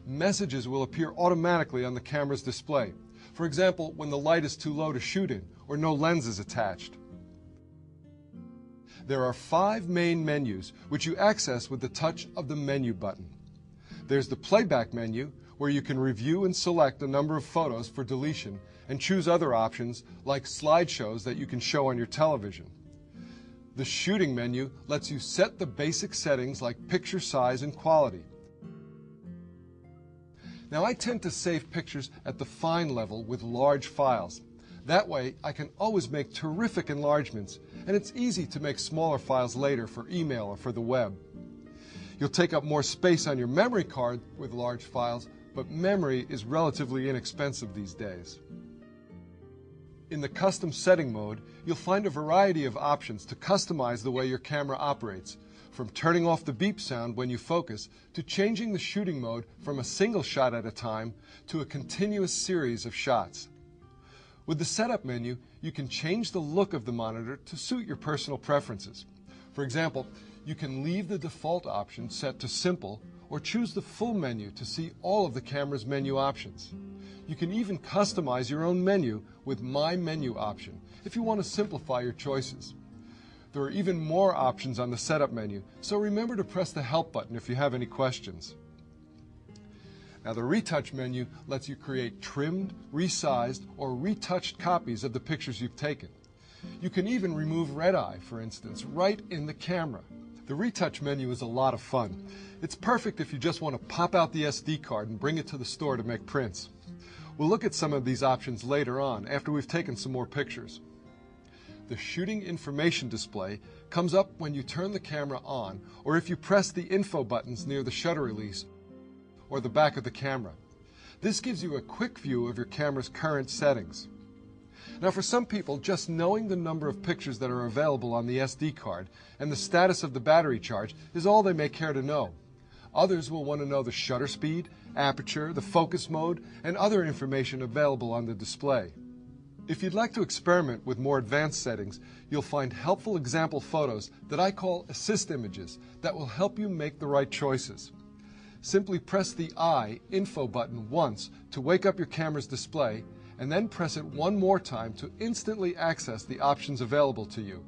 messages will appear automatically on the camera's display. For example, when the light is too low to shoot in or no lens is attached. There are 5 main menus which you access with the touch of the menu button. There's the playback menu, where you can review and select a number of photos for deletion and choose other options like slideshows that you can show on your television. The shooting menu lets you set the basic settings like picture size and quality. Now, I tend to save pictures at the fine level with large files. That way, I can always make terrific enlargements, and it's easy to make smaller files later for email or for the web. You'll take up more space on your memory card with large files, but memory is relatively inexpensive these days. In the custom setting mode, you'll find a variety of options to customize the way your camera operates, from turning off the beep sound when you focus to changing the shooting mode from a single shot at a time to a continuous series of shots. With the setup menu, you can change the look of the monitor to suit your personal preferences. For example, you can leave the default option set to simple or choose the full menu to see all of the camera's menu options. You can even customize your own menu with My Menu option if you want to simplify your choices. There are even more options on the setup menu, so remember to press the Help button if you have any questions. Now, the Retouch menu lets you create trimmed, resized, or retouched copies of the pictures you've taken. You can even remove red eye, for instance, right in the camera. The Retouch menu is a lot of fun. It's perfect if you just want to pop out the SD card and bring it to the store to make prints. We'll look at some of these options later on after we've taken some more pictures. The shooting information display comes up when you turn the camera on or if you press the info buttons near the shutter release or the back of the camera. This gives you a quick view of your camera's current settings. Now, for some people, just knowing the number of pictures that are available on the SD card and the status of the battery charge is all they may care to know. Others will want to know the shutter speed, aperture, the focus mode, and other information available on the display. If you'd like to experiment with more advanced settings, you'll find helpful example photos that I call assist images that will help you make the right choices. Simply press the I info button once to wake up your camera's display, and then press it one more time to instantly access the options available to you.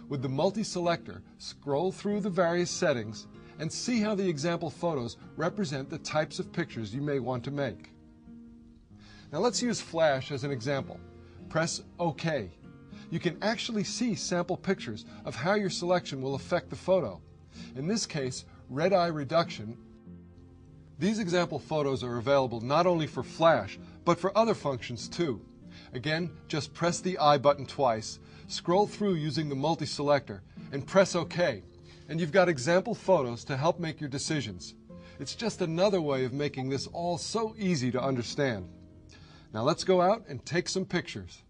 With the multi-selector, scroll through the various settings and see how the example photos represent the types of pictures you may want to make. Now, let's use Flash as an example. Press OK. You can actually see sample pictures of how your selection will affect the photo. In this case, red eye reduction. These example photos are available not only for Flash, but for other functions too. Again, just press the I button twice, scroll through using the multi-selector, and press OK. And you've got example photos to help make your decisions. It's just another way of making this all so easy to understand. Now let's go out and take some pictures.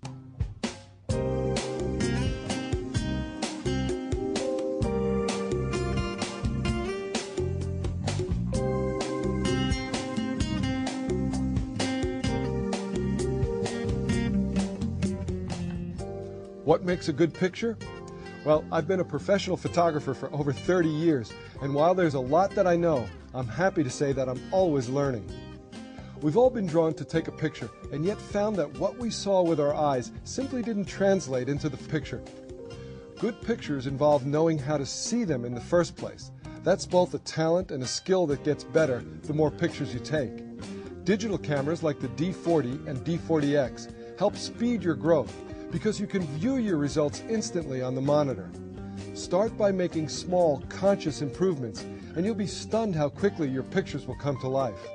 What makes a good picture? Well, I've been a professional photographer for over 30 years, and while there's a lot that I know, I'm happy to say that I'm always learning. We've all been drawn to take a picture, and yet found that what we saw with our eyes simply didn't translate into the picture. Good pictures involve knowing how to see them in the first place. That's both a talent and a skill that gets better the more pictures you take. Digital cameras like the D40 and D40X help speed your growth, because you can view your results instantly on the monitor. Start by making small, conscious improvements, and you'll be stunned how quickly your pictures will come to life.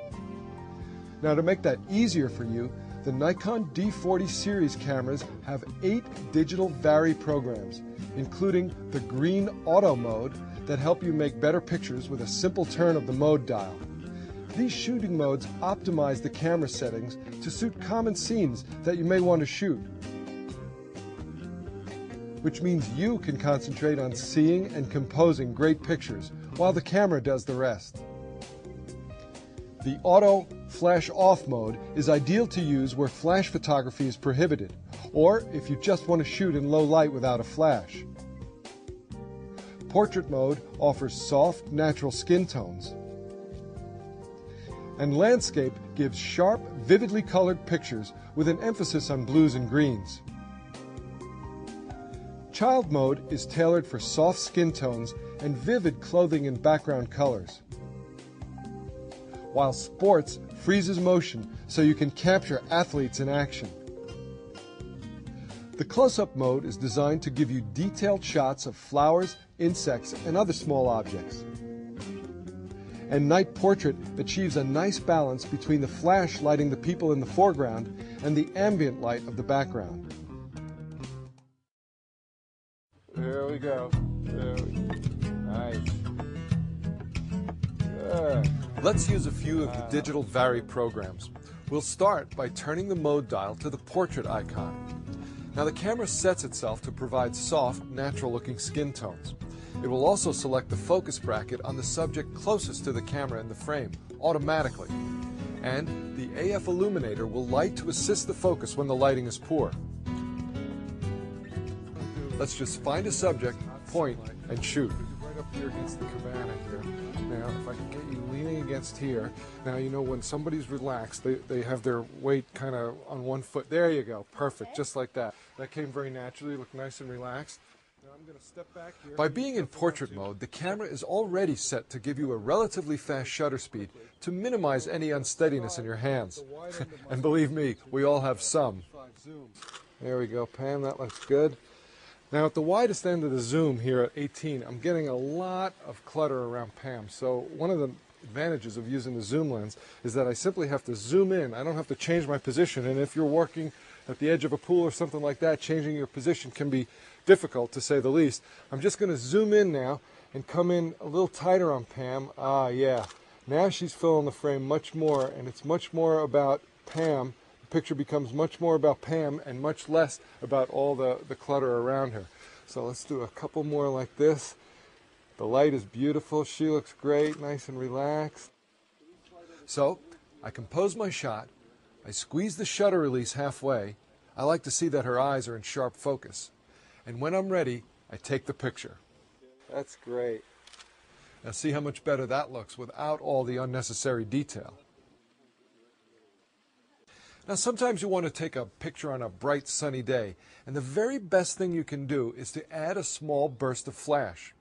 Now, to make that easier for you, the Nikon D40 series cameras have 8 digital Vari programs, including the green auto mode that help you make better pictures with a simple turn of the mode dial. These shooting modes optimize the camera settings to suit common scenes that you may want to shoot, which means you can concentrate on seeing and composing great pictures while the camera does the rest. The auto flash off mode is ideal to use where flash photography is prohibited, or if you just want to shoot in low light without a flash. Portrait mode offers soft, natural skin tones. And landscape gives sharp, vividly colored pictures with an emphasis on blues and greens. Child mode is tailored for soft skin tones and vivid clothing and background colors. While sports freezes motion so you can capture athletes in action. The close-up mode is designed to give you detailed shots of flowers, insects, and other small objects. And night portrait achieves a nice balance between the flash lighting the people in the foreground and the ambient light of the background. There we go. Nice. Good. Let's use a few of the digital Vari programs. We'll start by turning the mode dial to the portrait icon. Now the camera sets itself to provide soft, natural-looking skin tones. It will also select the focus bracket on the subject closest to the camera in the frame, automatically. And the AF illuminator will light to assist the focus when the lighting is poor. Let's just find a subject, point, and shoot. Right up here against the cabana here. Now, if I can get you leaning against here. Now, you know, when somebody's relaxed, they have their weight kind of on one foot. There you go. Perfect. Just like that. That came very naturally. Look nice and relaxed. Now, I'm going to step back here. By being in portrait mode, the camera is already set to give you a relatively fast shutter speed to minimize any unsteadiness in your hands. And believe me, we all have some. There we go, Pam. That looks good. Now, at the widest end of the zoom here at 18, I'm getting a lot of clutter around Pam. So one of the advantages of using the zoom lens is that I simply have to zoom in. I don't have to change my position. And if you're working at the edge of a pool or something like that, changing your position can be difficult, to say the least. I'm just going to zoom in now and come in a little tighter on Pam. Ah, yeah. Now she's filling the frame much more, and it's much more about Pam. The picture becomes much more about Pam and much less about all the clutter around her. So let's do a couple more like this. The light is beautiful. She looks great, nice and relaxed. So I compose my shot. I squeeze the shutter release halfway. I like to see that her eyes are in sharp focus. And when I'm ready, I take the picture. That's great. Now see how much better that looks without all the unnecessary detail. Now, sometimes you want to take a picture on a bright, sunny day, and the very best thing you can do is to add a small burst of flash.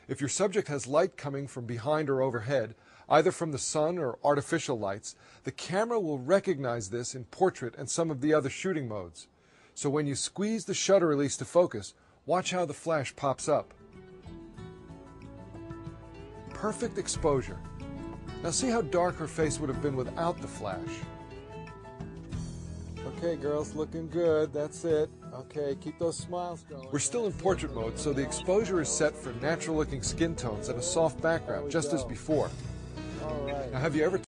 If your subject has light coming from behind or overhead, either from the sun or artificial lights, the camera will recognize this in portrait and some of the other shooting modes. So when you squeeze the shutter release to focus, watch how the flash pops up. Perfect exposure. Now see how dark her face would have been without the flash. Okay, girls, looking good. That's it. Okay, keep those smiles going. We're still in portrait mode, so the exposure is set for natural-looking skin tones and a soft background, just as before. All right. Now, have you ever